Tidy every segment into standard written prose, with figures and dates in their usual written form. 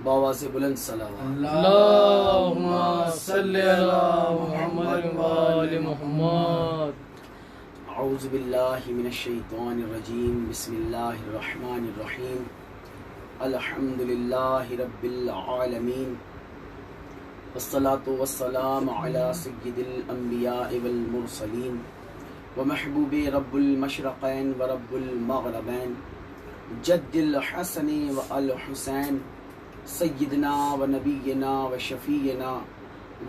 باواز بلند صلوات۔ اللہم صلی علی محمد وآل محمد۔ اعوذ باللہ من الشیطان الرجیم، بسم اللہ الرحمن الرحیم، الحمد للہ رب العالمین، والصلاة والسلام علی سید الانبیاء والمرسلین، ومحبوب رب المشرقین ورب المغربین، جد الحسن والحسین، سیدنا و نبینا و شفیعنا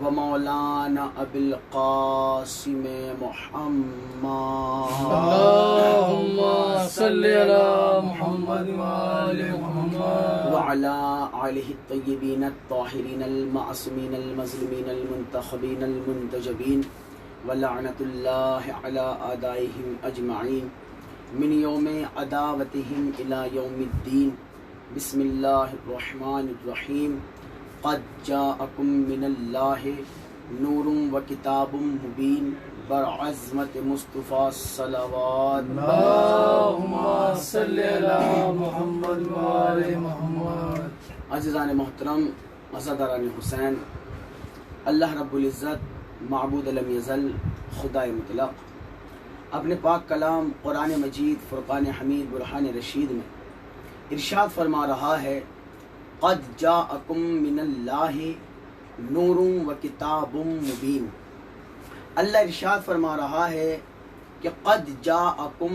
و مولانا ابی القاسم محمد۔ اللہم صلی علی محمد وآل محمد وعلى آلہ الطیبین الطاہرین المعصومین المظلومین المنتخبین المنتجبین، ولعنۃ اللہ علی اعدائہم اجمعین من یوم عداوتہم الی یوم الدین۔ بسم اللہ الرحمن الرحیم، قد جاءکم من اللہ نور و کتاب مبین برعظمت مصطفیٰ صلوات۔ اللہم صلی علی محمد وآل محمد۔ عزیزان محترم، عزاداران حسین، اللہ رب العزت معبود لم یزل، خدائے مطلق، اپنے پاک کلام قرآن مجید فرقان حمید برہان رشید میں ارشاد فرما رہا ہے، قد جاءکم من اللہ نور و کتاب مبین۔ اللہ ارشاد فرما رہا ہے کہ قد جاءکم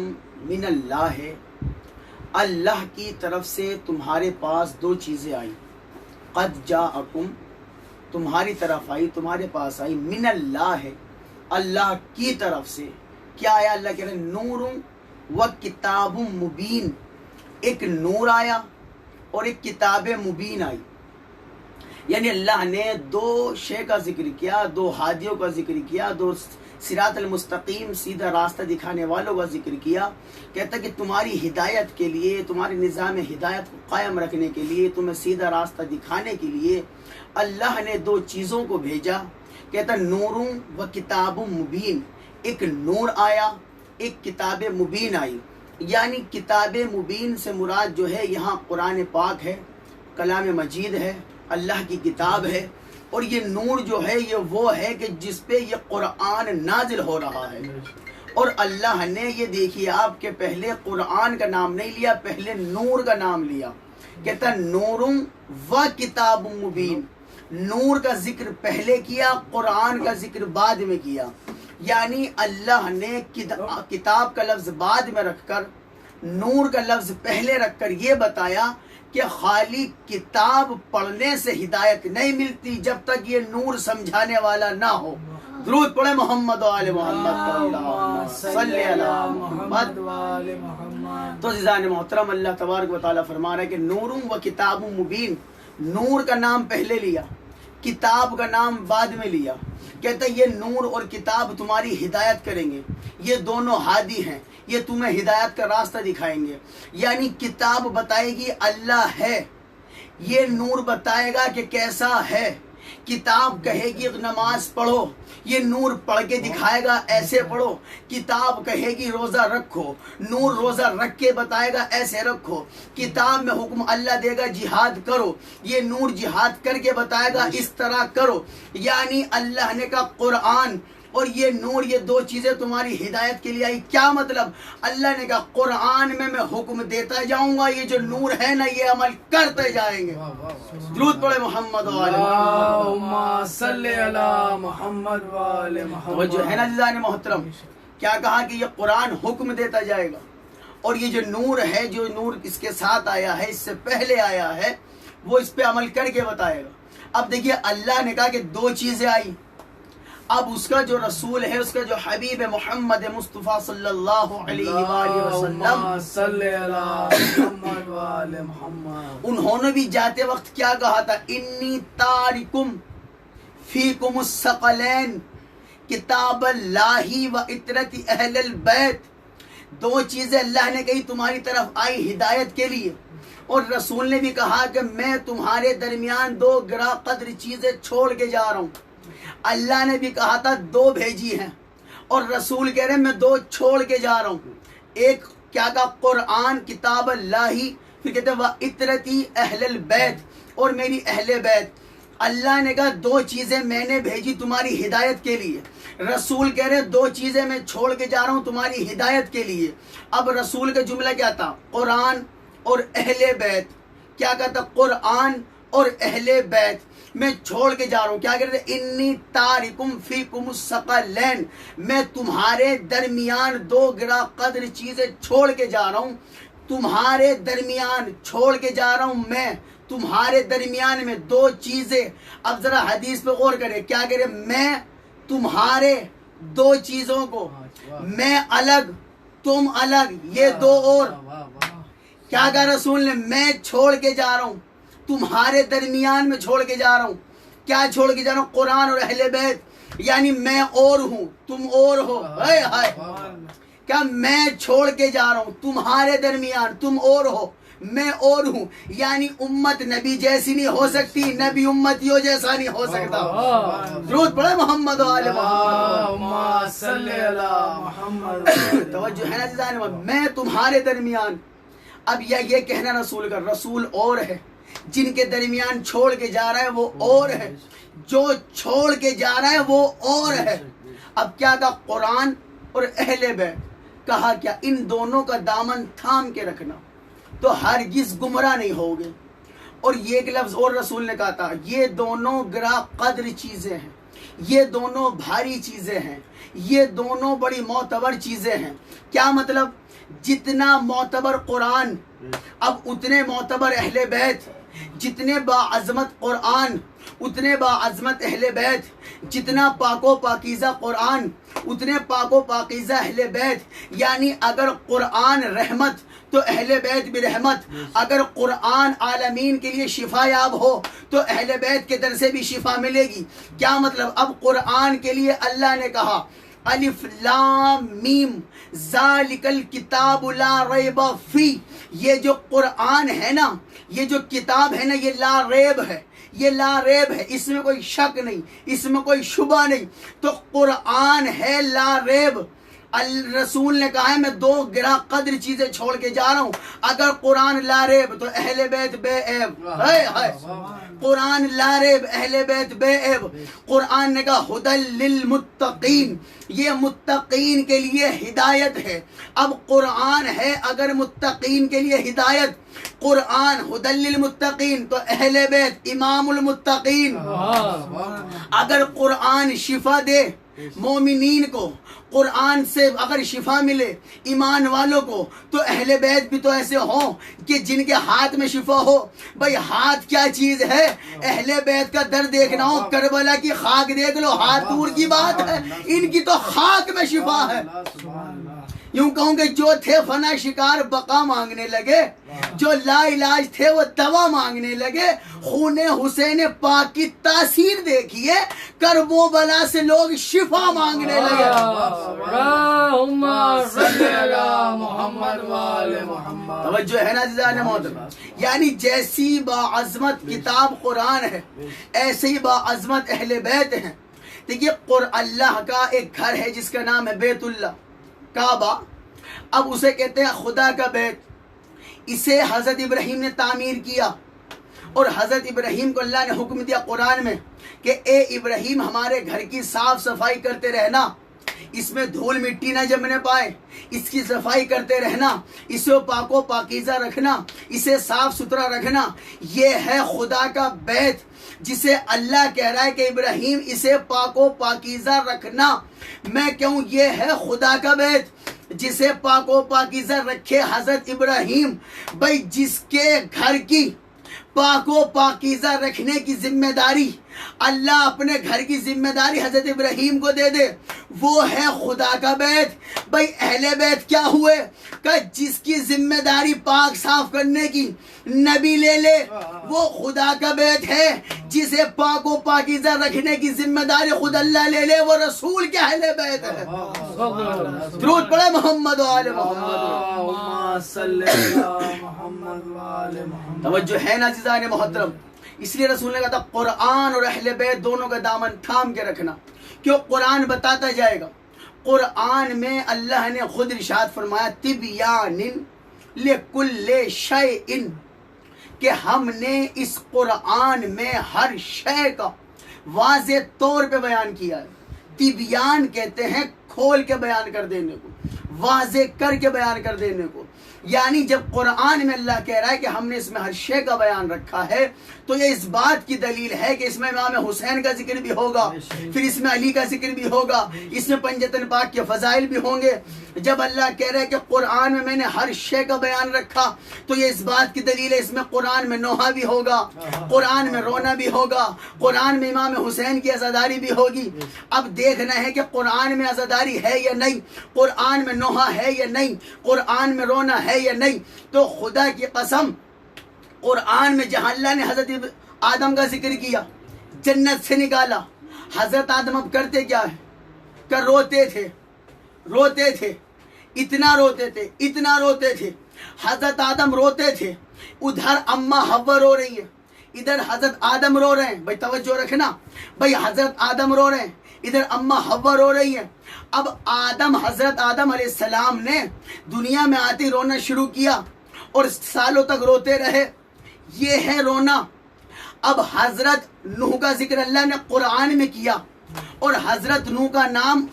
من اللہ، اللہ کی طرف سے تمہارے پاس دو چیزیں آئی۔ قد جاءکم، تمہاری طرف آئی، تمہارے پاس آئی، من اللہ، اللہ کی طرف سے کیا آیا؟ اللہ کہہ رہے نور و کتاب مبین، ایک نور آیا اور ایک کتاب مبین آئی۔ یعنی اللہ نے دو شے کا ذکر کیا، دو ہادیوں کا ذکر کیا، دو صراط المستقیم سیدھا راستہ دکھانے والوں کا ذکر کیا۔ کہتا کہ تمہاری ہدایت کے لیے، تمہارے نظام ہدایت کو قائم رکھنے کے لیے، تمہیں سیدھا راستہ دکھانے کے لیے اللہ نے دو چیزوں کو بھیجا۔ کہتا نور و کتاب مبین، ایک نور آیا، ایک کتاب مبین آئی۔ یعنی کتاب مبین سے مراد جو ہے یہاں قرآن پاک ہے، کلام مجید ہے، اللہ کی کتاب ہے، اور یہ نور جو ہے یہ وہ ہے کہ جس پہ یہ قرآن نازل ہو رہا ہے۔ اور اللہ نے یہ دیکھیے آپ کے پہلے قرآن کا نام نہیں لیا، پہلے نور کا نام لیا۔ کہتا نور و کتاب مبین، نور کا ذکر پہلے کیا، قرآن کا ذکر بعد میں کیا۔ یعنی اللہ نے کتاب کا لفظ بعد میں رکھ کر، نور کا لفظ پہلے رکھ کر یہ بتایا کہ خالی کتاب پڑھنے سے ہدایت نہیں ملتی جب تک یہ نور سمجھانے والا نہ ہو۔ درود پڑھے محمد و آل محمد، صلی علی محمد وآل محمد۔ تو عزیزان محترم، اللہ تبارک و تعالیٰ فرما رہا ہے کہ نور و کتاب مبین، نور کا نام پہلے لیا، کتاب کا نام بعد میں لیا۔ کہتا ہے یہ نور اور کتاب تمہاری ہدایت کریں گے، یہ دونوں ہادی ہیں، یہ تمہیں ہدایت کا راستہ دکھائیں گے۔ یعنی کتاب بتائے گی اللہ ہے، یہ نور بتائے گا کہ کیسا ہے۔ کتاب کہے گی نماز پڑھو، یہ نور پڑھ کے دکھائے گا ایسے پڑھو۔ کتاب کہے گی روزہ رکھو، نور روزہ رکھ کے بتائے گا ایسے رکھو۔ کتاب میں حکم اللہ دے گا جہاد کرو، یہ نور جہاد کر کے بتائے گا اس طرح کرو۔ یعنی اللہ نے کہا قرآن اور یہ نور، یہ دو چیزیں تمہاری ہدایت کے لیے آئی۔ کیا مطلب؟ اللہ نے کہا قرآن میں حکم دیتا جاؤں گا، یہ جو نور ہے نا یہ عمل کرتے جائیں گے۔ درود پڑھے محمد و آل محمد۔ اللہم صلی علی محمد وآل محمد۔ وہ جو ہے نا عزیزان محترم، کیا کہا کہ یہ قرآن حکم دیتا جائے گا، اور یہ جو نور ہے، جو نور اس کے ساتھ آیا ہے، اس سے پہلے آیا ہے، وہ اس پہ عمل کر کے بتائے گا۔ اب دیکھیے اللہ نے کہا کہ دو چیزیں آئی، اب اس کا جو رسول ہے، اس کا جو حبیب محمد مصطفیٰ صلی اللہ علیہ وآلہ وسلم، اللہم صلی علی محمد وآل محمد، انہوں نے بھی جاتے وقت کیا کہا تھا؟ انی تارکم فیکم الثقلین کتاب اللہ و اطرت اہل البیت۔ دو چیزیں اللہ نے کہی تمہاری طرف آئی ہدایت کے لیے، اور رسول نے بھی کہا کہ میں تمہارے درمیان دو گراں قدر چیزیں چھوڑ کے جا رہا ہوں۔ اللہ نے بھی کہا تھا دو بھیجی ہیں، اور رسول کہہ رہے ہیں میں دو چھوڑ کے جا رہا ہوں۔ ایک کیا کہا؟ قرآن کتاب اللہ پھر کہتے ہیں وَإِتْرَتِي أَهْلَ الْبَيْتِ، اور میری اہل بیت۔ اللہ نے کہا دو چیزیں میں نے بھیجی تمہاری ہدایت کے لیے۔ رسول کہہ رہے دو چیزیں میں چھوڑ کے جا رہا ہوں تمہاری ہدایت کے لیے۔ اب رسول کا جملہ کیا تھا؟ قرآن اور اہل بیت۔ کیا کہتا؟ قرآن اور اہل بیت میں چھوڑ کے جا رہا ہوں۔ کیا کہتے ہیں؟ انی تارکم فیکم الثقلین، میں تمہارے درمیان دو گرا قدر چیزیں چھوڑ کے جا رہا ہوں۔ تمہارے درمیان چھوڑ کے جا رہا ہوں میں، تمہارے درمیان میں دو چیزیں۔ اب ذرا حدیث پہ غور کریں، کیا کہہ رہے؟ میں تمہارے دو چیزوں کو، میں الگ تم الگ، یہ دو اور۔ کیا کہا رسول نے؟ میں چھوڑ کے جا رہا ہوں تمہارے درمیان میں، چھوڑ کے جا رہا ہوں۔ کیا چھوڑ کے جا رہا ہوں؟ قرآن اور اہل بیت، یعنی میں اور ہوں تم اور ہو۔ ہائے ہائے، کیا میں چھوڑ کے جا رہا ہوں تمہارے درمیان، تم اور ہو میں اور ہوں، یعنی امت نبی جیسی نہیں ہو سکتی، نبی امتیوں جیسا نہیں ہو سکتا۔ درود پڑھے محمد و آل محمد صلی اللہ محمد۔ توجہ ہے نا عزیزان، میں تمہارے درمیان۔ اب یہ کہنا رسول کا، رسول اور ہے، جن کے درمیان چھوڑ کے جا رہا ہے وہ اور ہے، جو چھوڑ کے جا رہا ہے وہ اور ہے۔ اب کیا کہا؟ قرآن اور اہل بیت۔ کہا کیا؟ ان دونوں کا دامن تھام کے رکھنا تو ہرگز گمراہ نہیں ہوگے۔ اور یہ ایک لفظ اور رسول نے کہا تھا، یہ دونوں گرا قدر چیزیں ہیں، یہ دونوں بھاری چیزیں ہیں، یہ دونوں بڑی معتبر چیزیں ہیں۔ کیا مطلب؟ جتنا معتبر قرآن اب اتنے معتبر اہل بیت، جتنے باعظمت قرآن اتنے باعظمت اہل بیت، جتنا پاک و پاکیزہ قرآن اتنے پاک و پاکیزہ اہل بیت۔ یعنی اگر قرآن رحمت تو اہل بیت بھی رحمت، اگر قرآن عالمین کے لیے شفا یاب ہو تو اہل بیت کے در سے بھی شفا ملے گی۔ کیا مطلب؟ اب قرآن کے لیے اللہ نے کہا الف لام میم ذالک الکتاب لا ریب فی، یہ جو قرآن ہے نا، یہ جو کتاب ہے نا، یہ لا ریب ہے، یہ لا ریب ہے، اس میں کوئی شک نہیں، اس میں کوئی شبہ نہیں۔ تو قرآن ہے لا ریب۔ رسول نے کہا ہے میں دو گرا قدر چیزیں چھوڑ کے جا رہا ہوں۔ اگر قرآن لا ریب تو اہل بیت بے عیب۔ قرآن لا ریب، اہل بیت بے عیب۔ قرآن نے کہا ہدی للمتقین، یہ متقین کے لیے ہدایت ہے۔ اب قرآن ہے اگر متقین کے لیے ہدایت، قرآن ہدی للمتقین تو اہل بیت امام المتقین۔ اگر قرآن شفا دے مومنین کو، قرآن سے اگر شفا ملے ایمان والوں کو، تو اہل بیت بھی تو ایسے ہوں کہ جن کے ہاتھ میں شفا ہو۔ بھائی ہاتھ کیا چیز ہے؟ اہل بیت کا در دیکھنا ہو، کربلا کی خاک دیکھ لو، ہاتھ دور کی بات ہے، ان کی تو خاک میں شفا ہے۔ یوں کہوں کہ جو تھے فنا شکار بقا مانگنے لگے، جو لا علاج تھے وہ دوا مانگنے لگے۔ خون حسین پاک کی تاثیر دیکھیے، کرب و بلا سے لوگ شفا مانگنے لگے۔ اللہم صلی علی محمد و آل محمد۔ توجہ ہے نا عزیزان محترم، یعنی جیسی باعظمت کتاب قرآن ہے ایسے ہی باعظمت اہل بیت ہیں۔ دیکھیے اللہ کا ایک گھر ہے جس کا نام ہے بیت اللہ، کعبہ۔ اب اسے کہتے ہیں خدا کا بیت۔ اسے حضرت ابراہیم نے تعمیر کیا، اور حضرت ابراہیم کو اللہ نے حکم دیا قرآن میں کہ اے ابراہیم ہمارے گھر کی صاف صفائی کرتے رہنا، اس میں دھول مٹی نہ جمنے پائے، اس کی صفائی کرتے رہنا، اسے پاک و پاکیزہ رکھنا، اسے صاف ستھرا رکھنا۔ یہ ہے خدا کا بیت جسے اللہ کہہ رہا ہے کہ ابراہیم اسے پاک و پاکیزہ رکھنا۔ میں کہوں یہ ہے خدا کا بیت جسے پاک و پاکیزہ رکھے حضرت ابراہیم۔ بھائی جس کے گھر کی پاک و پاکیزہ رکھنے کی ذمہ داری اللہ اپنے گھر کی ذمہ داری حضرت ابراہیم کو دے دے، وہ ہے خدا کا بیت۔ بھائی اہل بیت کیا ہوئے کہ جس کی ذمہ داری پاک صاف کرنے کی نبی لے لے، وہ خدا کا بیت ہے۔ جسے پاک و پاکیزہ رکھنے کی ذمہ داری خود اللہ لے لے، وہ رسول کے اہل بیت ہے۔ درود پڑھے محمد و آل محمد۔ اللہم صلی علی محمد و آل محمد۔ توجہ ہے نا عزیزان محترم، اس لیے رسول نے کہا تھا قرآن اور اہل بیت دونوں کا دامن تھام کے رکھنا، کیوں قرآن بتاتا جائے گا۔ قرآن میں اللہ نے خود ارشاد فرمایا تبیان لکل شیء کہ ہم نے اس قرآن میں ہر شے کا واضح طور پہ بیان کیا ہے. تبیان کہتے ہیں کھول کے بیان کر دینے کو، واضح کر کے بیان کر دینے کو. یعنی جب قرآن میں اللہ کہہ رہا ہے کہ ہم نے اس میں ہر شے کا بیان رکھا ہے تو یہ اس بات کی دلیل ہے کہ اس میں امام حسین کا ذکر بھی ہوگا، پھر اس میں علی کا ذکر بھی ہوگا، اس میں پنجتن پاک کے فضائل بھی ہوں گے. جب اللہ کہہ رہا ہے کہ قرآن میں نے ہر شے کا بیان رکھا تو یہ اس بات کی دلیل ہے اس میں قرآن میں نوحہ بھی ہوگا، قرآن میں رونا بھی ہوگا، قرآن میں امام حسین کی عزاداری بھی ہوگی. اب دیکھنا ہے کہ قرآن میں عزاداری ہے یا نہیں، قرآن میں نوحہ ہے یا نہیں، قرآن میں رونا ہے یا نہیں. تو خدا کی قسم قرآن میں جہاں اللہ نے حضرت آدم کا ذکر کیا، جنت سے نکالا، حضرت آدم اب کرتے کیا ہے کہ روتے تھے، اتنا روتے تھے. حضرت آدم روتے تھے، ادھر اماں حوا رو رہی ہے، ادھر حضرت آدم رو رہے ہیں. بھائی توجہ رکھنا، بھائی حضرت آدم رو رہے ہیں، ادھر اماں حوا رو رہی ہیں. اب حضرت آدم علیہ السلام نے دنیا میں آتے رونا شروع کیا اور سالوں تک روتے رہے. یہ ہے رونا. اب حضرت نوح کا ذکر اللہ نے قرآن میں کیا، اور حضرت نوح کا نام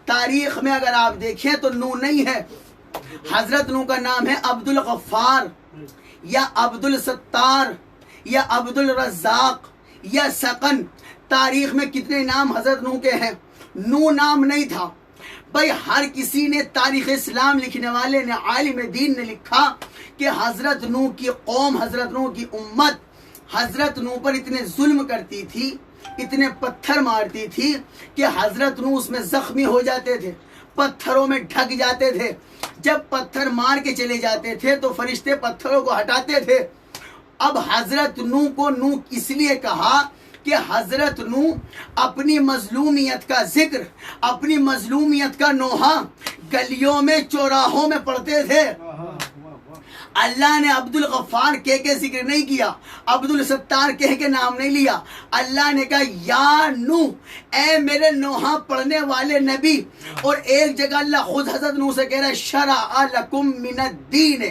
تاریخ میں اگر آپ دیکھیں تو نوح نہیں ہے. حضرت نوح کا نام ہے عبد الغفار یا عبد الستار یا عبد الرزاق یا سقن. تاریخ میں کتنے نام حضرت نوح کے ہیں؟ نوح نام نہیں تھا. بھائی ہر کسی نے، تاریخ اسلام لکھنے والے نے، عالم دین نے لکھا کہ حضرت نوح کی قوم، حضرت نوح کی امت حضرت نوح پر اتنے ظلم کرتی تھی، اتنے پتھر مارتی تھی کہ حضرت نوح اس میں زخمی ہو جاتے تھے، پتھروں میں ڈھک جاتے تھے. جب پتھر مار کے چلے جاتے تھے تو فرشتے پتھروں کو ہٹاتے تھے. اب حضرت نوح کو نوح اس لیے کہا کہ حضرت نوح اپنی مظلومیت کا ذکر، اپنی مظلومیت کا نوحہ گلیوں میں، چوراہوں میں پڑھتے تھے. اللہ نے عبد الغفار کہہ کے ذکر نہیں کیا، عبد الستار کہہ کے نام نہیں لیا. اللہ نے کہا یا نوح، اے میرے نوحہ پڑھنے والے نبی. اور ایک جگہ اللہ خود حضرت نوح سے کہہ رہا ہے شرع لکم من الدین.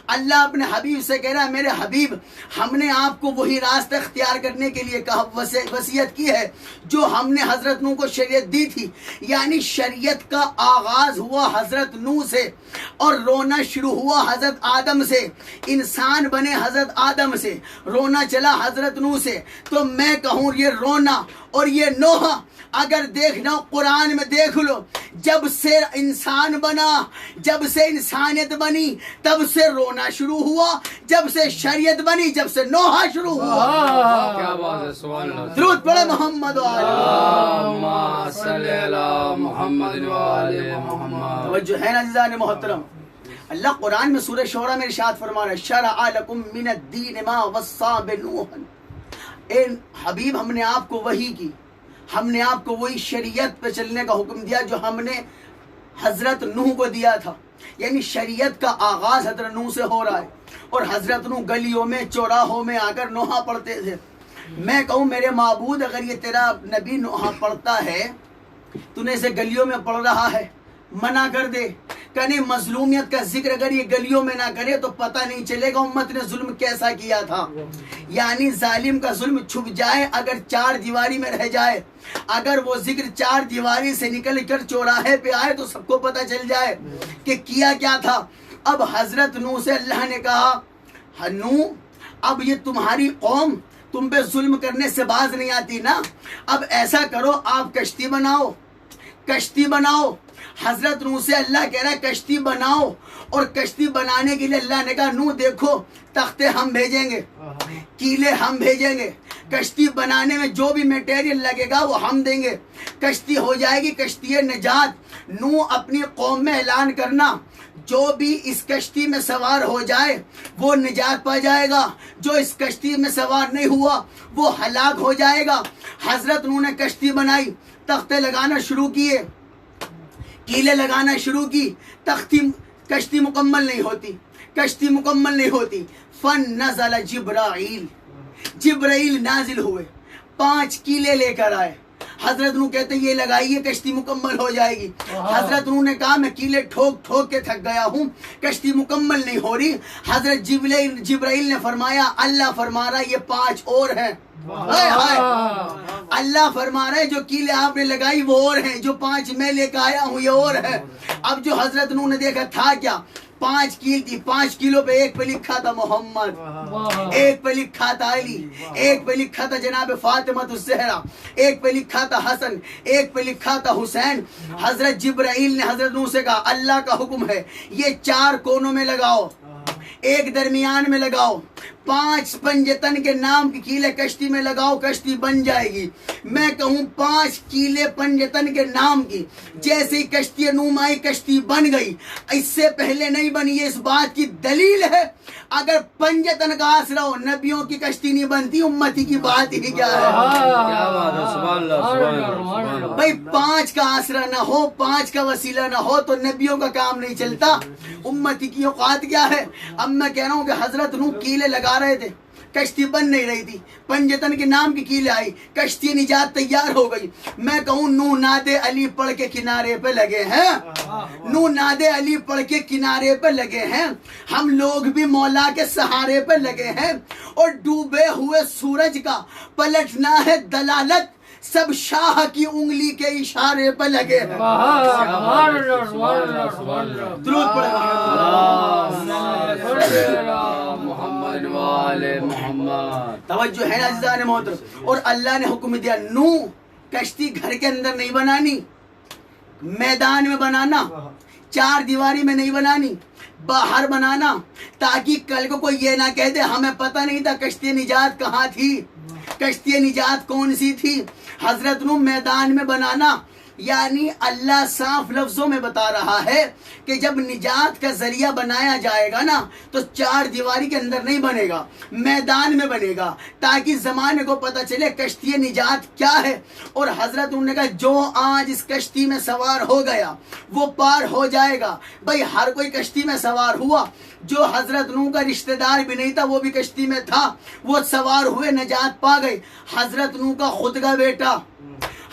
اللہ اپنے حبیب سے کہہ رہا ہے میرے حبیب ہم نے آپ کو وہی راستہ اختیار کرنے کے لیے کہا، وصیت کی ہے جو ہم نے حضرت نوح کو شریعت دی تھی. یعنی شریعت کا آغاز ہوا حضرت نوح سے اور رونا شروع ہوا حضرت آدم سے. انسان بنے حضرت آدم سے، رونا چلا حضرت نوح سے. تو میں کہوں یہ رونا اور یہ نوحہ اگر دیکھنا قرآن میں دیکھ لو، جب سے انسان بنا، جب سے انسانیت بنی تب سے رونا شروع ہوا، جب سے شریعت بنی جب سے نوحہ شروع ہوا. کیا بات ہے، سبحان اللہ. درود پڑھے محمد و آل اللہم صلی علی محمد و آل محمد. توجہ ہے نا عزیزان محترم. اللہ قرآن میں سورہ شعراء میں ارشاد فرما رہا ہے شرع لکم من الدین ما وصی بنوح. اے حبیب ہم نے آپ کو وحی کی، ہم نے آپ کو وہی شریعت پہ چلنے کا حکم دیا جو ہم نے حضرت نوح کو دیا تھا. یعنی شریعت کا آغاز حضرت نوح سے ہو رہا ہے اور حضرت نوح گلیوں میں، چوراہوں میں آ کر نوحہ پڑھتے تھے. میں کہوں میرے معبود اگر یہ تیرا نبی نوحہ پڑھتا ہے، تو نے اسے گلیوں میں پڑھ رہا ہے، منع کر دے. کہنے مظلومیت کا ذکر اگر یہ گلیوں میں نہ کرے تو پتہ نہیں چلے گا امت نے ظلم کیسا کیا تھا. یعنی ظالم کا ظلم چھپ جائے اگر چار دیواری میں رہ جائے، اگر وہ ذکر چار دیواری سے نکل کر چوراہے پہ آئے تو سب کو پتہ چل جائے کہ کیا کیا تھا. اب حضرت نوح سے اللہ نے کہا نوح اب یہ تمہاری قوم تم پہ ظلم کرنے سے باز نہیں آتی نا، اب ایسا کرو آپ کشتی بناؤ، کشتی بناؤ. حضرت نوح سے اللہ کہہ رہا ہے کشتی بناؤ، اور کشتی بنانے کے لیے اللہ نے کہا نوح دیکھو تختے ہم بھیجیں گے، کیلے ہم بھیجیں گے، کشتی بنانے میں جو بھی میٹیریل لگے گا وہ ہم دیں گے، کشتی ہو جائے گی، کشتی نجات. نوح اپنی قوم میں اعلان کرنا جو بھی اس کشتی میں سوار ہو جائے وہ نجات پا جائے گا، جو اس کشتی میں سوار نہیں ہوا وہ ہلاک ہو جائے گا. حضرت نوح نے کشتی بنائی، تختے لگانا شروع کیے، کیلے لگانا شروع کی، کشتی مکمل نہیں ہوتی، کشتی مکمل نہیں ہوتی. فنزل جبرائیل، جبرائیل نازل ہوئے، 5 کیلے لے کر آئے. حضرت نو کہتے یہ لگائیے کشتی مکمل ہو جائے گی. حضرت نو نے کہا میں کیلے ٹھوک ٹھوک کے تھک گیا ہوں, کشتی مکمل نہیں ہو رہی. حضرت جبرائیل نے فرمایا اللہ فرما رہا ہے یہ 5 اور ہیں. اللہ فرما رہا ہے جو کیلے آپ نے لگائی وہ اور ہیں, جو 5 میں لے کے آیا ہوں یہ اور ہے. اب جو حضرت نو نے دیکھا تھا کیا, 5 کیل تھی, 5 کیلوں پہ ایک پہ لکھا تھا محمد, ایک پہ لکھا تھا علی, ایک پہ لکھا تھا جناب فاطمہ الزہرا, ایک پہ لکھا تھا حسن, ایک پہ لکھا تھا حسین. حضرت جبرائیل نے حضرت نو سے کہا اللہ کا حکم ہے یہ 4 کونوں میں لگاؤ, ایک درمیان میں لگاؤ, 5 پنجتن کے نام کی کیلے کشتی میں لگاؤ, کشتی بن جائے گی. میں کہوں 5 کیلے پنجتن کے نام کی, جیسے ہی کشتی نومائی کشتی بن گئی. اس سے پہلے نہیں بنی, یہ اس بات کی دلیل ہے اگر پنجتن کا آسرا ہو نبیوں کی کشتی نہیں بنتی, امتی کی بات ہی کیا ہے. بھائی 5 کا آسرا نہ ہو, 5 کا وسیلہ نہ ہو تو نبیوں کا کام نہیں چلتا, امتی کی اوقات کیا ہے. اب میں کہہ رہا ہوں کہ حضرت نو کیلے لگا رہے تھے, کشتی بن نہیں رہی تھی, پنجتن کے نام کی کیلے آئی, کشتی نجات تیار ہو گئی. میں کہوں نو ناد علی پڑھ کے کنارے پہ لگے ہیں, نو ناد علی پڑھ کے کنارے پہ لگے ہیں. ہم لوگ بھی مولا کے سہارے پہ لگے ہیں, اور ڈوبے ہوئے سورج کا پلٹنا ہے دلالت, سب شاہ کی انگلی کے اشارے پہ لگے ہیں. درود پڑھیں محمد والے محمد. توجہ ہے نا عزیزان محترم. اور اللہ نے حکم دیا نو کشتی گھر کے اندر نہیں بنانی, میدان میں بنانا, 4 دیواری میں نہیں بنانی, باہر بنانا, تاکہ کل کو کوئی یہ نہ کہہ دے ہمیں پتہ نہیں تھا کشتی نجات کہاں تھی, کشتی نجات کون سی تھی. حضرت نو میدان میں بنانا, یعنی اللہ صاف لفظوں میں بتا رہا ہے کہ جب نجات کا ذریعہ بنایا جائے گا نا تو 4 دیواری کے اندر نہیں بنے گا, میدان میں بنے گا, تاکہ زمانے کو پتہ چلے کشتی نجات کیا ہے. اور حضرت انہوں نے کہا جو آج اس کشتی میں سوار ہو گیا وہ پار ہو جائے گا. بھائی ہر کوئی کشتی میں سوار ہوا, جو حضرت نو کا رشتہ دار بھی نہیں تھا وہ بھی کشتی میں تھا, وہ سوار ہوئے نجات پا گئے. حضرت نو کا خود کا بیٹا,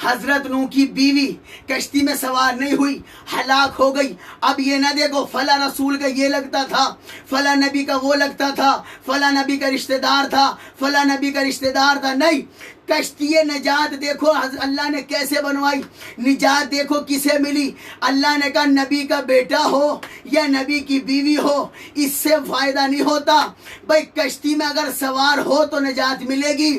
حضرت نو کی بیوی کشتی میں سوار نہیں ہوئی, ہلاک ہو گئی. اب یہ نہ دیکھو فلاں رسول کا یہ لگتا تھا, فلاں نبی کا وہ لگتا تھا, فلاں نبی کا رشتہ دار تھا, فلاں نبی کا رشتہ دار تھا. نہیں, کشتی نجات دیکھو اللہ نے کیسے بنوائی, نجات دیکھو کسے ملی. اللہ نے کہا نبی کا بیٹا ہو یا نبی کی بیوی ہو اس سے فائدہ نہیں ہوتا. بھائی کشتی میں اگر سوار ہو تو نجات ملے گی,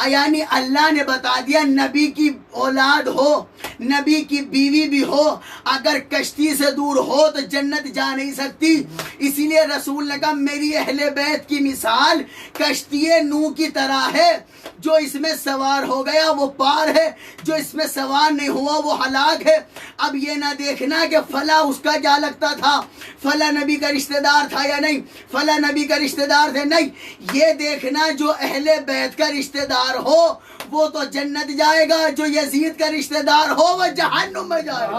یعنی اللہ نے بتا دیا نبی کی اولاد ہو, نبی کی بیوی بھی ہو, اگر کشتی سے دور ہو تو جنت جا نہیں سکتی. اسی لیے رسول نے کہا میری اہل بیت کی مثال کشتی نو کی طرح ہے, جو اس میں سوار ہو گیا وہ پار ہے, جو اس میں سوار نہیں ہوا وہ ہلاک ہے. اب یہ نہ دیکھنا کہ فلاں اس کا کیا لگتا تھا, فلاں نبی کا رشتہ دار تھا یا نہیں, فلاں نبی کا رشتہ دار تھے, نہیں, یہ دیکھنا جو اہل بیت کا رشتہ دار ہو وہ تو جنت جائے گا, جو یزید کا رشتہ دار ہو وہ جہنم میں جائے گا.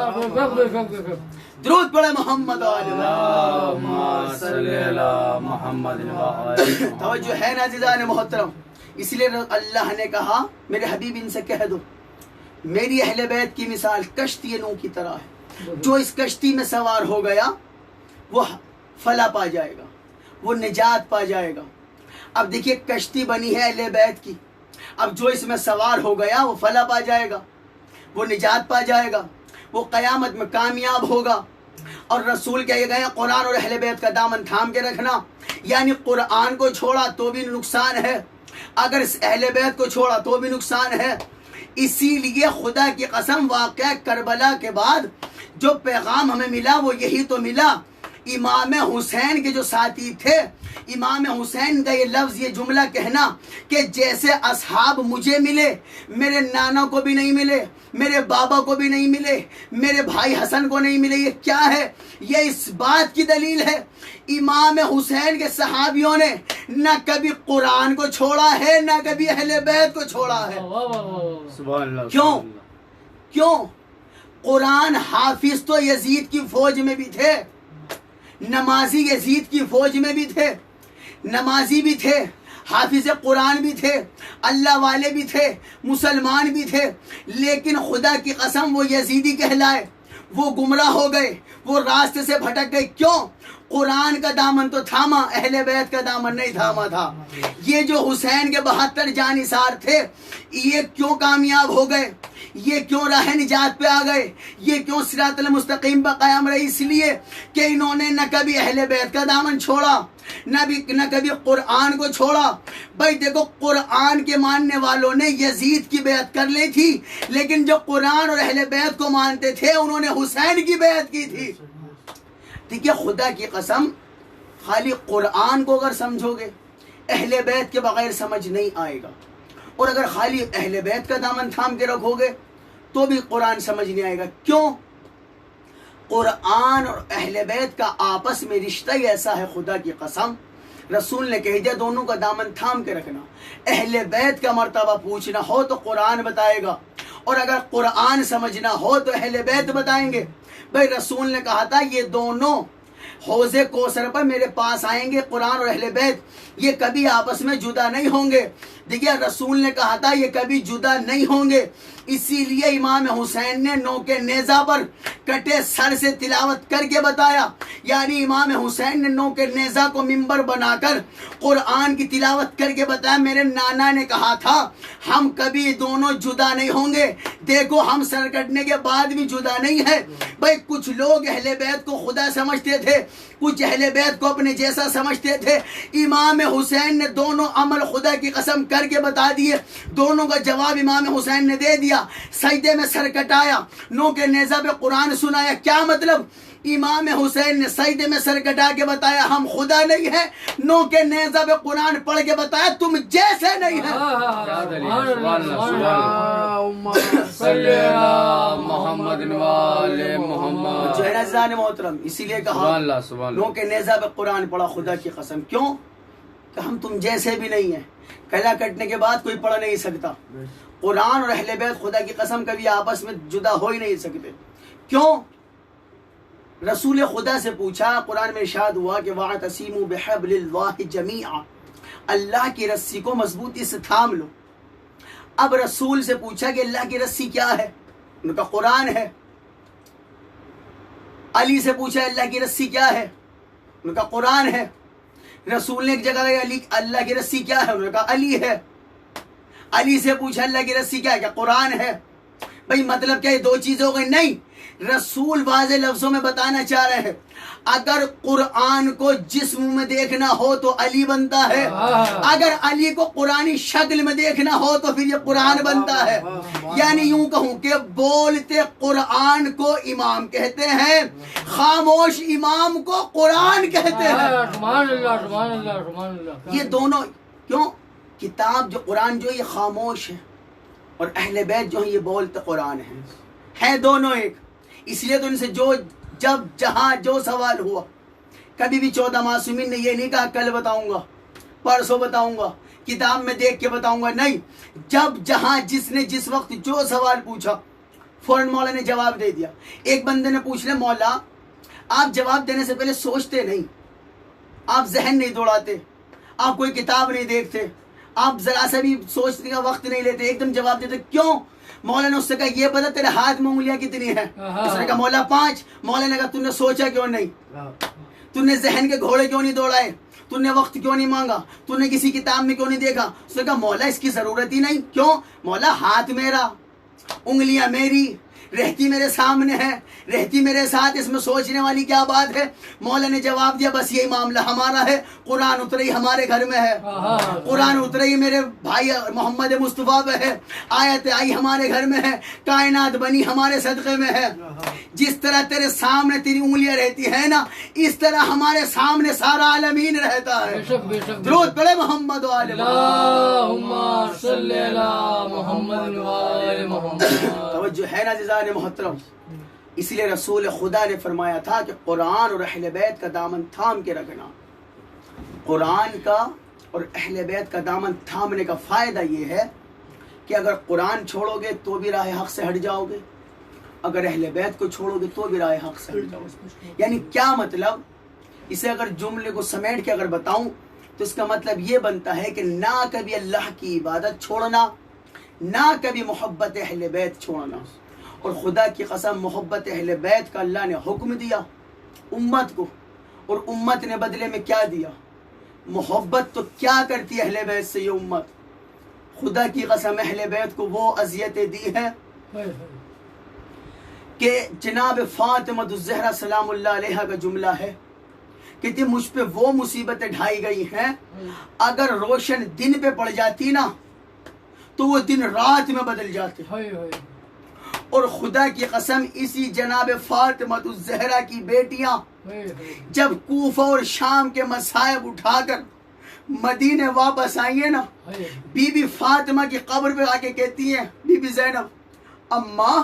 درود پڑھے محمد محمد. توجہ ہے نا عزیزان محترم. اس لیے اللہ نے کہا میرے حبیب ان سے کہہ دو میری اہل بیت کی مثال کشتی نو کی طرح ہے, جو اس کشتی میں سوار ہو گیا وہ فلاح پا جائے گا, وہ نجات پا جائے گا. اب دیکھیے کشتی بنی ہے اہل بیت کی, اب جو اس میں سوار ہو گیا وہ فلاح پا جائے گا, وہ نجات پا جائے گا, وہ قیامت میں کامیاب ہوگا. اور رسول کہے گئے قرآن اور اہل بیت کا دامن تھام کے رکھنا, یعنی قرآن کو چھوڑا تو بھی نقصان ہے, اگر اہل بیت کو چھوڑا تو بھی نقصان ہے. اسی لیے خدا کی قسم واقعہ کربلا کے بعد جو پیغام ہمیں ملا وہ یہی تو ملا. امام حسین کے جو ساتھی تھے, امام حسین کا یہ لفظ, یہ جملہ کہنا کہ جیسے اصحاب مجھے ملے, میرے نانا کو بھی نہیں ملے, میرے بابا کو بھی نہیں ملے, میرے بھائی حسن کو نہیں ملے. یہ کیا ہے؟ یہ اس بات کی دلیل ہے امام حسین کے صحابیوں نے نہ کبھی قرآن کو چھوڑا ہے نہ کبھی اہل بیت کو چھوڑا ہے. کیوں؟ قرآن حافظ تو یزید کی فوج میں بھی تھے, نمازی یزید کی فوج میں بھی تھے, نمازی بھی تھے, حافظ قرآن بھی تھے، اللہ والے بھی تھے، مسلمان بھی تھے، لیکن خدا کی قسم وہ یزیدی کہلائے، وہ گمراہ ہو گئے، وہ راستے سے بھٹک گئے۔ کیوں؟ قرآن کا دامن تو تھاما، اہل بیت کا دامن نہیں تھاما تھا۔ یہ جو حسین کے 72 جانثار تھے، یہ کیوں کامیاب ہو گئے؟ یہ کیوں راہ نجات پہ آ گئے؟ یہ کیوں صراط المستقیم پہ قائم رہے؟ اس لیے کہ انہوں نے نہ کبھی اہل بیت کا دامن چھوڑا، نہ کبھی قرآن کو چھوڑا۔ بھائی دیکھو، قرآن کے ماننے والوں نے یزید کی بیعت کر لی تھی، لیکن جو قرآن اور اہل بیت کو مانتے تھے انہوں نے حسین کی بیعت کی تھی۔ ٹھیک ہے، خدا کی قسم خالی قرآن کو اگر سمجھو گے اہل بیت کے بغیر سمجھ نہیں آئے گا، اور اگر خالی اہل بیت کا دامن تھام کے رکھو گے تو بھی قرآن سمجھ نہیں آئے گا۔ کیوں؟ قرآن اور اہل بیت کا آپس میں رشتہ ہی ایسا ہے، خدا کی قسم رسول نے کہہ دیا دونوں کا دامن تھام کے رکھنا۔ اہل بیت کا مرتبہ پوچھنا ہو تو قرآن بتائے گا، اور اگر قرآن سمجھنا ہو تو اہل بیت بتائیں گے۔ بھائی رسول نے کہا تھا یہ دونوں حوض کوثر پر میرے پاس آئیں گے، قرآن اور اہل بیت یہ کبھی آپس میں جدا نہیں ہوں گے۔ دیکھیے رسول نے کہا تھا یہ کبھی جدا نہیں ہوں گے، اسی لیے امام حسین نے نوک نیزہ پر کٹے سر سے تلاوت کر کے بتایا، یعنی امام حسین نے نوک نیزہ کو منبر بنا کر قرآن کی تلاوت کر کے بتایا میرے نانا نے کہا تھا ہم کبھی دونوں جدا نہیں ہوں گے، دیکھو ہم سر کٹنے کے بعد بھی جدا نہیں ہے۔ بھائی کچھ لوگ اہل بیت کو خدا سمجھتے تھے، کچھ اہل بیت کو اپنے جیسا سمجھتے تھے۔ امام حسین نے دونوں عمل خدا کی قسم کر کے بتا دیے، دونوں کا جواب امام حسین نے دے دیا۔ سجدے میں سر کٹایا، نو کے نیزہ پہ قرآن سنایا۔ کیا مطلب؟ امام حسین نے سجدے میں سر کٹا کے بتایا ہم خدا نہیں ہیں، نو کے نیزہ پہ قرآن پڑھ کے بتایا تم جیسے نہیں ہیں۔ جو ہے عزیزان محترم، اسی لیے کہا نو کے نیزہ پہ قرآن پڑھا، خدا کی قسم۔ کیوں؟ کہ ہم تم جیسے بھی نہیں ہیں، کلا کٹنے کے بعد کوئی پڑھ نہیں سکتا۔ قرآن اور اہل بیت خدا کی قسم کبھی آپس میں جدا ہو ہی نہیں سکتے۔ کیوں؟ رسول خدا سے پوچھا، قرآن میں ارشاد ہوا کہ وَاعْتَصِمُوا بِحَبْلِ اللَّهِ جَمِيعًا، اللہ کی رسی کو مضبوطی سے تھام لو۔ اب رسول سے پوچھا کہ اللہ کی رسی کیا ہے؟ ان کا قرآن ہے۔ علی سے پوچھا اللہ کی رسی کیا ہے؟ ان کا قرآن ہے۔ رسول نے ایک جگہ علی اللہ کی رسی کیا ہے؟ انہوں نے کہا علی ہے۔ علی سے پوچھا اللہ کی رسی کیا ہے؟ کہ قرآن ہے۔ بھئی مطلب کیا یہ دو چیزیں ہو گئی؟ نہیں، رسول واضح لفظوں میں بتانا چاہ رہے ہیں اگر قرآن کو جسم میں دیکھنا ہو تو علی بنتا ہے، اگر علی کو قرآنی شکل میں دیکھنا ہو تو پھر یہ قرآن بنتا ہے۔ یعنی یوں کہوں کہ بولتے قرآن کو امام کہتے ہیں، خاموش امام کو قرآن کہتے ہیں۔ یہ دونوں کیوں؟ کتاب جو قرآن جو یہ خاموش ہے، اور اہل بیت جو ہے یہ بولتے قرآن ہے دونوں ایک۔ اس لیے تو ان سے جب جہاں جو سوال ہوا، کبھی بھی 14 معصومین نے یہ نہیں کہا کل بتاؤں گا، پرسوں بتاؤں گا، کتاب میں دیکھ کے بتاؤں گا، نہیں، جب جہاں جس نے جس وقت جو سوال پوچھا فوراً مولا نے جواب دے دیا۔ ایک بندے نے پوچھ لیا مولا آپ جواب دینے سے پہلے سوچتے نہیں، آپ ذہن نہیں دوڑاتے، آپ کوئی کتاب نہیں دیکھتے، آپ ذرا سا بھی سوچنے کا وقت نہیں لیتے، ایک دم جواب دیتے، کیوں؟ مولا نے اس سے کہا یہ پتا تیرے ہاتھ میں انگلیاں کتنی ہیں؟ اس نے کہا مولا 5۔ مولا نے کہا تم نے سوچا کیوں نہیں؟ تم نے ذہن کے گھوڑے کیوں نہیں دوڑائے؟ تم نے وقت کیوں نہیں مانگا؟ تم نے کسی کتاب میں کیوں نہیں دیکھا؟ اس نے کہا مولا اس کی ضرورت ہی نہیں۔ کیوں؟ مولا ہاتھ میرا، انگلیاں میری، رہتی میرے سامنے ہے، رہتی میرے ساتھ، اس میں سوچنے والی کیا بات ہے؟ مولا نے جواب دیا بس یہی معاملہ ہمارا ہے، قرآن اترئی ہمارے گھر میں ہے، قرآن اترئی میرے بھائی محمد مصطفیٰ پہ ہے، آیت آئی ہمارے گھر میں ہے، کائنات بنی ہمارے صدقے میں ہے۔ جس طرح تیرے سامنے تیری انگلیاں رہتی ہے نا، اس طرح ہمارے سامنے سارا عالمین رہتا ہے۔ درود پڑھے محمد و آل اللہم صلی علی محمد و آل محمد۔ توجہ ہے نا عزیزان محترم، اس لیے رسول خدا نے فرمایا تھا کہ قرآن اور اہل بیت کا دامن تھام کے رکھنا۔ قرآن کا اور اہل بیت کا دامن تھامنے کا فائدہ یہ ہے کہ اگر قرآن چھوڑو گے تو بھی راہ حق سے ہٹ جاؤ گے، اگر اہل بیت کو چھوڑو گے تو بھی راہ حق سے ہٹ جاؤ گے۔ یعنی کیا مطلب؟ اسے اگر جملے کو سمیٹ کے اگر بتاؤں تو اس کا مطلب یہ بنتا ہے کہ نہ کبھی اللہ کی عبادت چھوڑنا، نہ کبھی محبت اہل بیت چھوڑنا۔ اور خدا کی قسم محبت اہل بیت کا اللہ نے حکم دیا امت کو، اور امت نے بدلے میں کیا دیا؟ محبت۔ تو کیا کرتی ہے اہل بیت سے یہ امت؟ خدا کی قسم اہل بیت کو وہ اذیتیں دی ہیں کہ جناب فاطمہ الزہرا سلام اللہ علیہ کا جملہ ہے کہ مجھ پہ وہ مصیبتیں ڈھائی گئی ہیں، اگر روشن دن پہ پڑ جاتی نا تو وہ دن رات میں بدل جاتے۔ اور خدا کی قسم اسی جناب فاطمہ الزہرا کی بیٹیاں جب کوفہ اور شام کے مصائب اٹھا کر مدینے واپس آئیے نا، بی بی فاطمہ کی قبر پہ آ کے کہتی ہیں بی بی زینب، اماں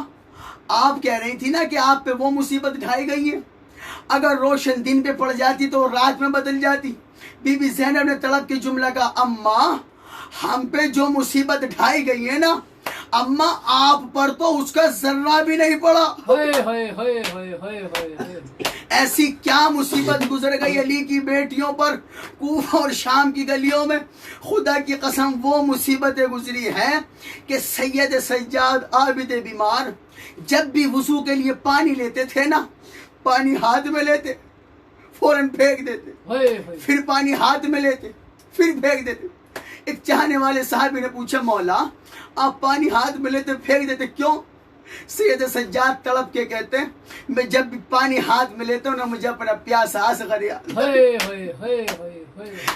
آپ کہہ رہی تھی نا کہ آپ پہ وہ مصیبت ڈھائی گئی ہے، اگر روشن دن پہ پڑ جاتی تو رات میں بدل جاتی۔ بی بی زینب نے تڑپ کے جملہ کہا، اماں ہم پہ جو مصیبت ڈھائی گئی ہے نا اماں آپ پر تو اس کا ذرہ بھی نہیں پڑا۔ ایسی کیا مصیبت گزر گئی علی کی بیٹیوں پر کوفہ اور شام کی گلیوں میں؟ خدا کی قسم وہ مصیبتیں گزری ہیں کہ سید سجاد عابد بیمار جب بھی وضو کے لیے پانی لیتے تھے نا، پانی ہاتھ میں لیتے فوراً پھینک دیتے، پھر پانی ہاتھ میں لیتے پھر پھینک دیتے۔ ایک چاہنے والے صاحب نے پوچھا، مولا آپ پانی ہاتھ میں لیتے پھینک دیتے کیوں؟ سید سجاد تڑپ کے کہتے ہیں، میں جب بھی پانی ہاتھ میں لیتا ہوں نا مجھے اپنا پیاسا اصغر یاد،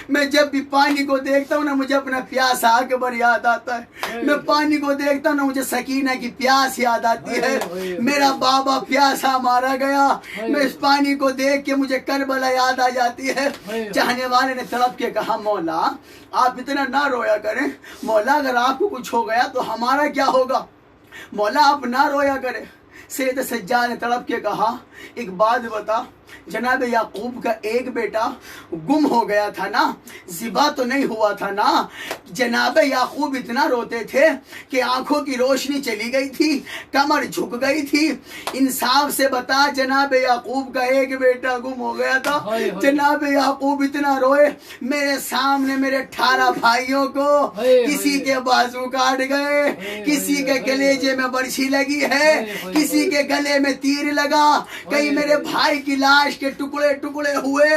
میں جب بھی پانی کو دیکھتا ہوں نا مجھے اپنا پیاسا اکبر یاد آتا ہے، میں پانی کو دیکھتا ہوں نا مجھے سکینہ کی پیاس یاد آتی ہے، میرا بابا پیاسا مارا گیا، میں اس پانی کو دیکھ کے مجھے کربلا یاد آ جاتی ہے۔ چاہنے والے نے تڑپ کے کہا، مولا آپ اتنا نہ رویا کریں، مولا اگر آپ کو کچھ ہو گیا تو ہمارا کیا ہوگا؟ مولا آپ نہ رویا کرے۔ سید سجاد نے تڑپ کے کہا، ایک بات بتا، جناب یعقوب کا ایک بیٹا گم ہو گیا تھا نا، ذبح تو نہیں ہوا تھا نا؟ جناب یعقوب اتنا روتے تھے کہ آنکھوں کی روشنی چلی گئی تھی، کمر جھک گئی تھی۔ انصاف سے بتا، جناب یعقوب کا ایک بیٹا گم ہو گیا تھا، جناب یعقوب اتنا روئے، میرے سامنے میرے 18 بھائیوں کو کسی کے بازو کاٹ گئے، کسی کے گلیجے میں برچھی لگی ہے، کسی کے گلے میں تیر لگا، کئی میرے بھائی کی لاش کے ٹکڑے ٹکڑے ہوئے،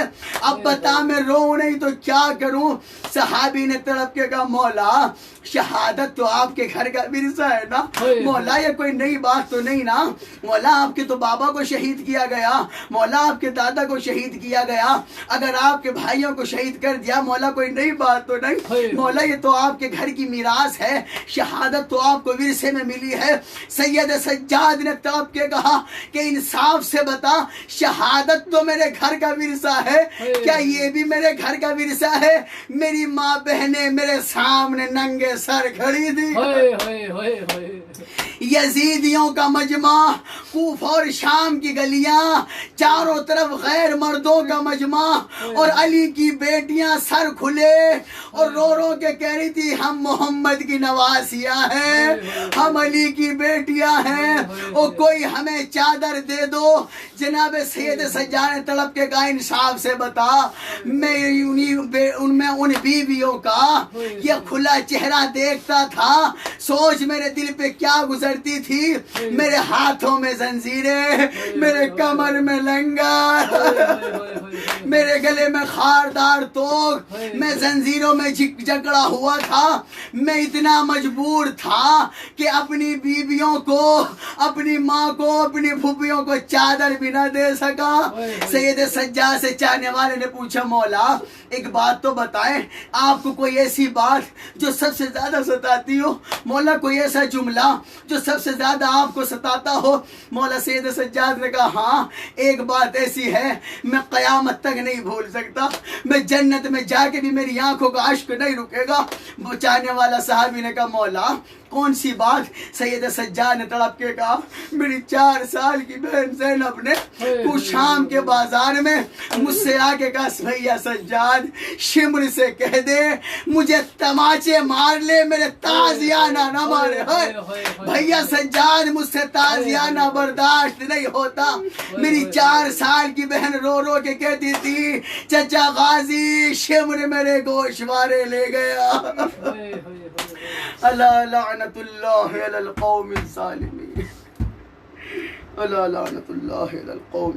اب بتا میں رو نہیں تو کیا کروں؟ صحابی نے تڑپ کے کہا، مولا شہادت تو آپ کے گھر کا ورثہ ہے نا، مولا یہ کوئی نئی بات تو نہیں نا؟ مولا آپ کے تو بابا کو شہید کیا گیا، مولا آپ کے دادا کو شہید کیا گیا، اگر آپ کے بھائیوں کو شہید کر دیا مولا کوئی نئی بات تو نہیں؟ مولا یہ تو آپ کے گھر کی میراث ہے، شہادت تو آپ کو ورثے میں ملی ہے۔ سید سجاد نے تڑپ کے کہا کہ انصاف سے بتا، شہادت تو میرے گھر کا ورثہ ہے، کیا یہ بھی میرے گھر کا ورثہ ہے؟ میری ماں بہنیں میرے سامنے ننگے سر کھڑی تھی، یزیدیوں کا مجمع، کوفہ اور شام کی گلیاں، چاروں طرف غیر مردوں کا مجمع، اور علی کی بیٹیاں سر کھلے اور رو رو کے کہہ رہی تھی، ہم محمد کی نواسیاں ہیں، ہم علی کی بیٹیاں ہیں، اور کوئی ہمیں چادر دے دو۔ جناب سید سجاد نے تڑپ کے کہا، انصاف سے بتا، میں ان بیویوں کا یہ کھلا چہرہ دیکھتا تھا، سوچ میرے دل پہ کیا گزرتی تھی، میرے ہاتھوں میں زنجیریں، میرے کمر میں لنگر، میرے گلے میں خاردار توق، میں زنجیروں میں جکڑا ہوا تھا، میں اتنا مجبور تھا کہ اپنی بیویوں کو، اپنی ماں کو، اپنی پھوپھیوں کو چادر بھی نہ دے سکا۔ سید سجاد سے چاہنے والے نے پوچھا، مولا ایک بات تو بتائیں، آپ کو کوئی ایسی بات جو سب سے زیادہ ستاتی ہو؟ مولا کوئی ایسا جملہ جو سب سے زیادہ آپ کو ستاتا ہو؟ مولا سید سجاد نے کہا، ہاں ایک بات ایسی ہے، میں قیامت تک نہیں بھول سکتا، میں جنت میں جا کے بھی میری آنکھوں کا اشک نہیں رکے گا۔ وہ چاہنے والا صحابی نے کہا، مولا کون سی بات؟ سید سجاد نے تڑپ کے کہا میری 4 سال کی بہن زینب نے تو شام کے بازار میں مجھ سے آ کے کہا بھیا سجاد شمر سے کہہ دے مجھے تماچے مار لے میرے تازیانہ نہ مارے. بھیا سجاد مجھ سے تازیانہ برداشت نہیں ہوتا. میری 4 سال کی بہن رو رو کے کہتی تھی چچا غازی شمر میرے گوشوارے لے گیا. اللہ لعنت اللہ علی القوم الظالمین. اللہ لعنت اللہ علی القوم